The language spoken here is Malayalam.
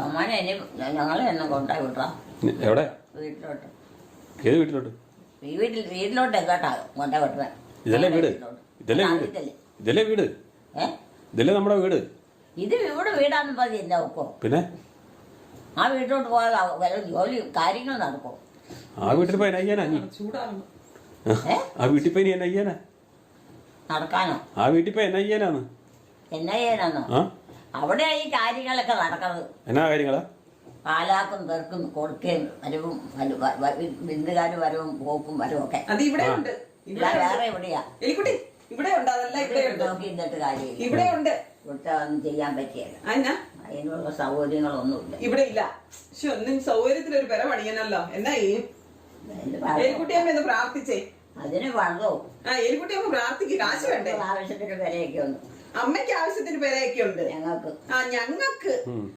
അമ്മാനെ ഇനി ഞങ്ങളെ എന്നെ കൊണ്ടായി വിട്ടാ എവിടെ? വീട്ടിലോട്ട്. ഏത് വീട്ടിലോട്ട്? വീട്ടിലോട്ട് എങ്ങോട്ടാ കൊണ്ടായി വിട്ടേ? ഇതല്ലേ വീട്? ഇതല്ലേ വീട്? ഇതല്ലേ വീട്? ഇതല്ലേ നമ്മുടെ വീട്? ഇത് ഇവിടെ വീടാന്ന് പറഞ്ഞ എന്നെ ഒക്കോ? പിന്നെ ആ വീട്ടിലോട്ട് പോയാൽ വല്ല ജോലി കാര്യങ്ങൾ നടക്കും. ആ വീട്ടിൽ പോയി എന്നാ ചെയ്യാനാ നീ? ആ വീട്ടിൽ പോയി നീ എന്നാ ചെയ്യാനാ? നടക്കാനോ? ആ വീട്ടിൽ പോയി എന്നാ ചെയ്യാനാണ്? എന്നാ ചെയ്യാനാന്നോ? അവിടെ ഈ കാര്യങ്ങളൊക്കെ നടക്കുന്നത്. എന്നാ കാര്യങ്ങളാ? പാലാക്കും തെർക്കും കൊടുക്കുകയും വരവും ബിന്ദുകാരും വരവും പോക്കും വരവും ഒക്കെ. അത് ഇവിടെ ഉണ്ട്. വേറെ എവിടെയാ? എലിക്കുട്ടി ഇവിടെ ഉണ്ട്. അതല്ല ഇവിടെ ഉണ്ട്. നോക്കി ഇന്നിട്ട് കാര്യം ഇവിടെ ഉണ്ട്. ഇവിടുത്തെ ഒന്നും ചെയ്യാൻ പറ്റിയല്ല. അതിനുള്ള സൗകര്യങ്ങളൊന്നുമില്ല ഇവിടെ ഇല്ല. പക്ഷെ ഒന്നും സൗകര്യത്തിലൊരു പെര പണിയണല്ലോ. എന്നാ ചെയ്യും? എലിക്കുട്ടിയമ്മ ഒന്ന് പ്രാർത്ഥിച്ചേ. അതിന് പണതോ? എലിക്കുട്ടിയമ്മ പ്രാർത്ഥിക്കും. കാശ് വേണ്ടേ? ആവശ്യത്തിന് പെരയൊക്കെ ഉണ്ട്. അമ്മയ്ക്ക് ആവശ്യത്തിന് പെരയൊക്കെ ഉണ്ട്. ഞങ്ങൾക്ക് ഞങ്ങൾക്ക്